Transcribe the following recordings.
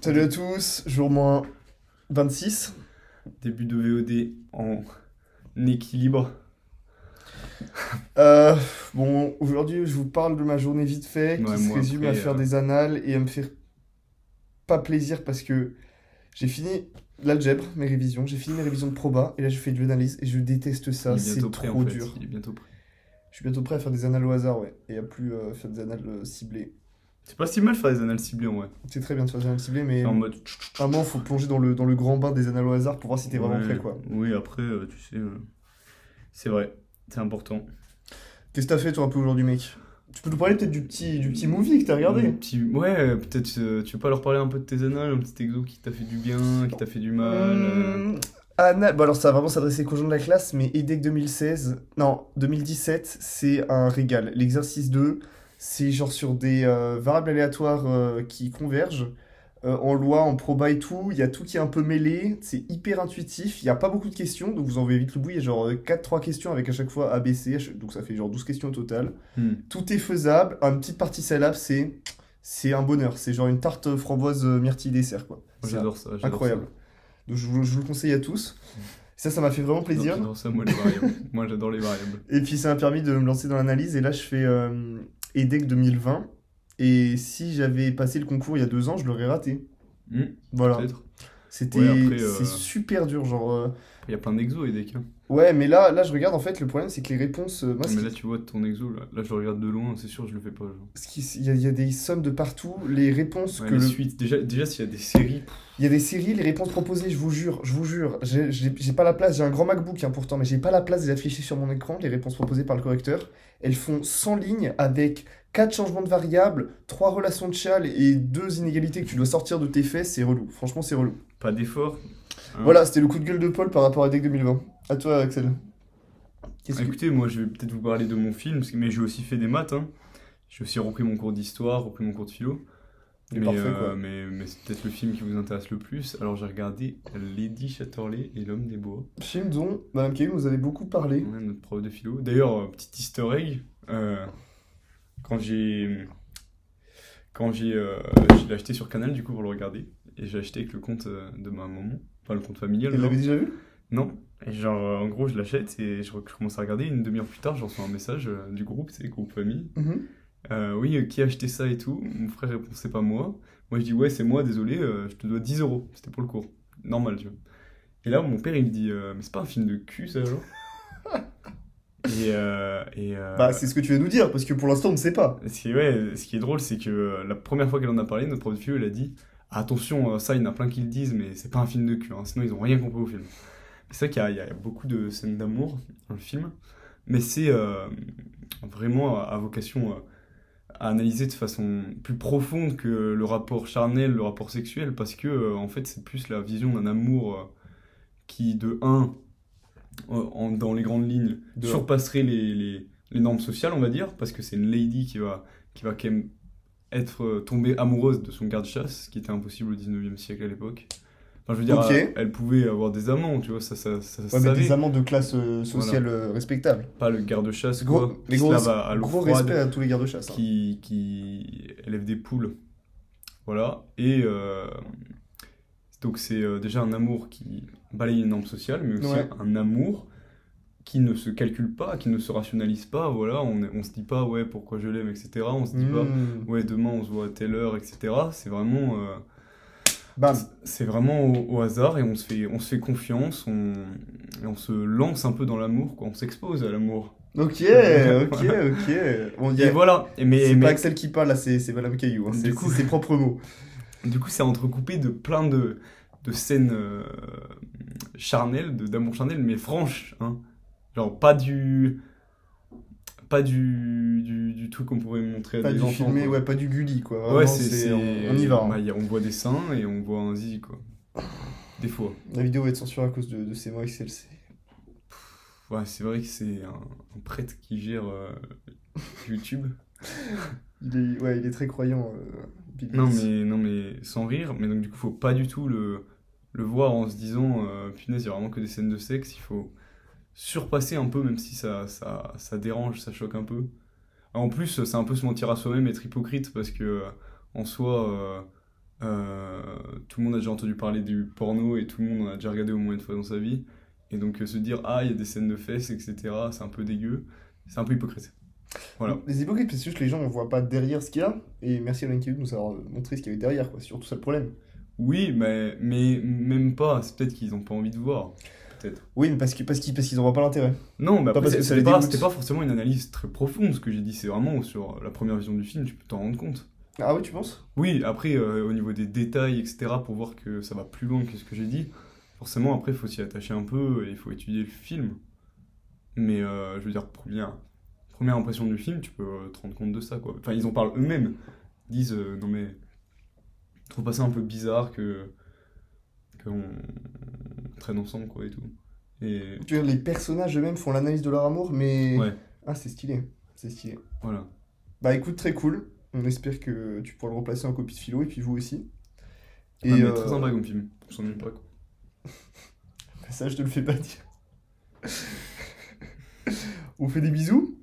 Salut à tous, jour moins 26. Début de VOD en équilibre. Euh, bon, aujourd'hui, je vous parle de ma journée vite fait, Ouais, qui se moi résume à après, faire des annales et à me faire pas plaisir parce que j'ai fini l'algèbre, mes révisions, j'ai fini mes révisions de proba, et là je fais de l'analyse et je déteste il ça, est c'est bientôt prêt en trop fait. dur. Il est bientôt prêt. Je suis bientôt prêt à faire des annales au hasard, ouais, et à plus faire des annales ciblées. C'est pas si mal de faire des annales ciblées en vrai. C'est très bien de faire des annales ciblées, mais Faire en mode. vraiment, faut plonger dans le grand bain des annales au hasard pour voir si t'es vraiment prêt, Ouais, quoi. oui, après, tu sais, c'est vrai, c'est important. Qu'est-ce que t'as fait toi un peu aujourd'hui, mec? Tu peux nous parler peut-être du petit movie que t'as regardé? Ouais, peut-être tu veux pas leur parler un peu de tes annales, un petit exo qui t'a fait du bien, qui t'a fait du mal. Bon alors ça va vraiment s'adresser qu'aux gens de la classe, mais EDEC 2016, non, 2017, c'est un régal. L'exercice 2, c'est genre sur des variables aléatoires qui convergent, en loi, en proba et tout, il y a tout qui est un peu mêlé, c'est hyper intuitif, il n'y a pas beaucoup de questions, donc vous en verrez vite le bout, il y a genre 4-3 questions avec à chaque fois A, B, C, donc ça fait genre 12 questions au total. Hmm. Tout est faisable, une petite partie syllabe, c'est un bonheur, c'est genre une tarte framboise myrtille dessert, quoi. Moi C'est j'adore ça, j'adore incroyable. ça. Donc je vous le conseille à tous. Ça m'a fait vraiment plaisir. J'adore ça, moi les variables. Moi j'adore les variables. Et puis ça m'a permis de me lancer dans l'analyse. Et là, je fais EDEC 2020. Et si j'avais passé le concours il y a 2 ans, je l'aurais raté. Hmm, Voilà. peut-être. Ouais, après, C'est super dur. Genre, il y a plein d'exos et des cas. ouais, mais là, je regarde. En fait, le problème, c'est que les réponses. Moi, Mais là, tu vois ton exo, là je le regarde de loin, c'est sûr, je le fais pas. Genre. il y a des sommes de partout. Les réponses Ouais, que les le. suites, déjà s'il y a des séries, Il y a des séries, les réponses proposées, je vous jure, je vous jure. J'ai pas la place, j'ai un grand MacBook hein, pourtant, mais j'ai pas la place de les afficher sur mon écran, les réponses proposées par le correcteur. Elles font 100 lignes avec 4 changements de variables, 3 relations de Chal et 2 inégalités que tu dois sortir de tes faits, c'est relou. Franchement, c'est relou. pas d'effort. Hein. Voilà, c'était le coup de gueule de Paul par rapport à DEC 2020. À toi, Axel. Qu'est-ce que. Écoutez, moi je vais peut-être vous parler de mon film, mais j'ai aussi fait des maths. Hein. J'ai aussi repris mon cours d'histoire, repris mon cours de philo. Il est parfait, quoi. Mais c'est peut-être le film qui vous intéresse le plus. Alors j'ai regardé Lady Chatterley et l'homme des bois. Film dont Madame Kay nous avait beaucoup parlé. Ouais, notre prof de philo. D'ailleurs, petit easter egg, quand j'ai je l'ai acheté sur Canal du coup pour le regarder, et j'ai acheté avec le compte de ma maman, enfin le compte familial. Elle genre. l'avait déjà vu? Non. Et genre, en gros, je l'achète et je commence à regarder. Une demi-heure plus tard, je reçois un message du groupe, c'est groupe famille. Mhm. Oui, qui a acheté ça et tout. Mon frère répond, c'est pas moi. Moi, je dis, ouais, c'est moi, désolé, je te dois 10 euros. C'était pour le cours. Normal, tu vois. Et là, mon père, il me dit, mais c'est pas un film de cul, ça, genre. Bah, c'est ce que tu vas nous dire, parce que pour l'instant, on ne sait pas. ce qui est drôle, c'est que la première fois qu'elle en a parlé, notre prof de philo, elle a dit, attention, ça, il y en a plein qui le disent, mais c'est pas un film de cul, hein, sinon ils ont rien compris au film. C'est vrai qu'il y a beaucoup de scènes d'amour dans le film, mais c'est vraiment à vocation à analyser de façon plus profonde que le rapport charnel, le rapport sexuel, parce que en fait c'est plus la vision d'un amour qui, de un, dans les grandes lignes, De un. surpasserait les normes sociales, on va dire, parce que c'est une lady qui va quand même être tombée amoureuse de son garde-chasse, ce qui était impossible au 19e siècle à l'époque. Enfin, je veux dire, Ok. elle pouvait avoir des amants, tu vois, ça se Ouais, mais savait. des amants de classe sociale respectable. Pas le garde-chasse, Gros, quoi, mais qui gros, se lave à l'eau gros froide, respect à tous les gardes-chasse. Hein. qui élève des poules. Voilà. Et donc, c'est déjà un amour qui balaye les normes sociales, mais aussi Ouais. un amour qui ne se calcule pas, qui ne se rationalise pas. Voilà, on se dit pas, ouais, pourquoi je l'aime, etc. On se dit pas, Mmh. ouais, demain on se voit à telle heure, etc. Bam. C'est vraiment au hasard et on se fait confiance, et on se lance un peu dans l'amour, quoi. On s'expose à l'amour. Ok, ok. Bon, Et voilà. c'est pas Axel qui parle, là, c'est Madame Caillou. Hein. Du C'est coup- ses propres mots. Du coup, c'est entrecoupé de plein de scènes charnelles, d'amour charnel, mais franches, hein. Genre, pas du truc qu'on pourrait montrer à Pas des du enfants, filmé, quoi. ouais, pas du Gulli, quoi. Ouais, Vraiment, on y va. Hein. bah, on voit des seins et on voit un zizi, quoi. Des fois. La vidéo va être censurée à cause de ces mots Axel. Ouais, c'est vrai que c'est un prêtre qui gère YouTube. Il est très croyant. Bill Non Gates. mais sans rire, mais donc du coup faut pas du tout le voir en se disant punaise, il y a vraiment que des scènes de sexe, il faut surpasser un peu, même si ça dérange, ça choque un peu. En plus, c'est un peu se mentir à soi-même, être hypocrite, parce que en soi, tout le monde a déjà entendu parler du porno et tout le monde en a déjà regardé au moins une fois dans sa vie. Et donc se dire, ah, il y a des scènes de fesses, etc., c'est un peu dégueu, c'est un peu hypocrite. Voilà. Les hypocrites, parce que juste les gens ne voient pas derrière ce qu'il y a. Et merci à Lanky de nous avoir montré ce qu'il y avait derrière, quoi. C'est surtout ça le problème. Oui, mais même pas, c'est peut-être qu'ils n'ont pas envie de voir. Peut-être. Oui, mais parce qu'ils n'en voient pas l'intérêt. Non, mais Pas après, parce que ça c'était les pas, dégoûte. c'était pas forcément une analyse très profonde ce que j'ai dit, c'est vraiment sur la première vision du film, tu peux t'en rendre compte. Ah oui, tu penses? Oui, après, au niveau des détails, etc., pour voir que ça va plus loin que ce que j'ai dit, forcément, après, il faut s'y attacher un peu et il faut étudier le film. Mais je veux dire, première impression du film, tu peux te rendre compte de ça, quoi. Enfin, ils en parlent eux-mêmes. Ils disent, non mais, je trouve pas ça un peu bizarre qu'on traîne ensemble, quoi, et tout. Et Tu veux dire, les personnages eux-mêmes font l'analyse de leur amour, mais... ouais, Ah, c'est stylé. C'est stylé. voilà. Bah écoute, très cool. On espère que tu pourras le replacer en copie de philo, et puis vous aussi. Et Et mais très sympa comme film, on s'ennuie pas, quoi. ça, je te le fais pas dire. On fait des bisous?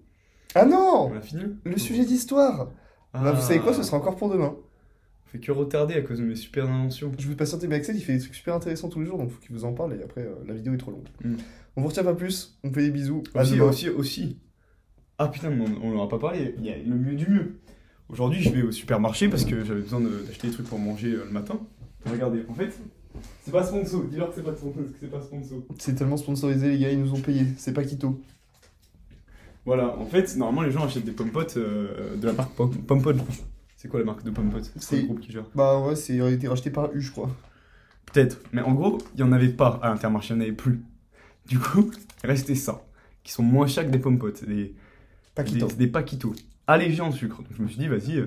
Ah non! On a fini? Le sujet d'histoire! Bah, vous savez quoi, ce sera encore pour demain. On fait que retarder à cause de mes super inventions. Je vous patienter, mais Axel, il fait des trucs super intéressants tous les jours, donc faut qu'il vous en parle, et après, la vidéo est trop longue. Mm. On vous retient pas plus, on fait des bisous. À Aussi, demain. aussi. Ah putain, mais on n'en a pas parlé, il y a le mieux du mieux. Aujourd'hui, je vais au supermarché parce que j'avais besoin d'acheter des trucs pour manger le matin. Regardez, en fait, c'est pas sponsor, dis-leur que c'est pas sponsor. C'est tellement sponsorisé, les gars, ils nous ont payé. C'est pas Quito. Voilà, en fait, normalement, les gens achètent des pommes-potes de la marque Pompot. C'est quoi la marque de pommes-potes? C'est C'est- quoi le groupe qui gère? Bah ouais, c'est a été racheté par U, je crois. Peut-être, mais en gros, il y en avait pas à l'Intermarché, il n'y en avait plus. Du coup, il restait ça, qui sont moins chers que des pommes-potes, Paquito. des paquitos, allégés en sucre. Donc je me suis dit, vas-y,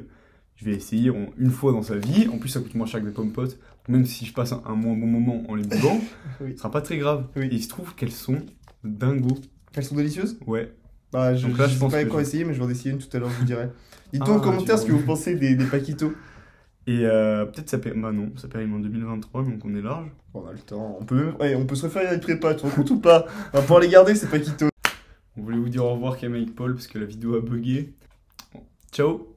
je vais essayer une fois dans sa vie. En plus, ça coûte moins cher que des pommes-potes. Même si je passe un moins bon moment en les buvant, Oui. ce sera pas très grave. Oui. Et il se trouve qu'elles sont dingo. Elles sont délicieuses? Ouais. Bah, Donc là, je sais pense pas que encore je- essayer, mais je vais en essayer une tout à l'heure, je vous dirai. Dites-nous en Ah, commentaire tu ce que vois. vous pensez des Paquitos. Et peut-être ça périme. Bah non, ça périme en 2023, donc on est large. On a le temps. On peut même... ouais, on peut se refaire les prépas, tu te rends compte ou pas? On va pouvoir les garder, ces Paquitos. On voulait vous dire au revoir, Camille Paul, parce que la vidéo a bugué. Bon, ciao!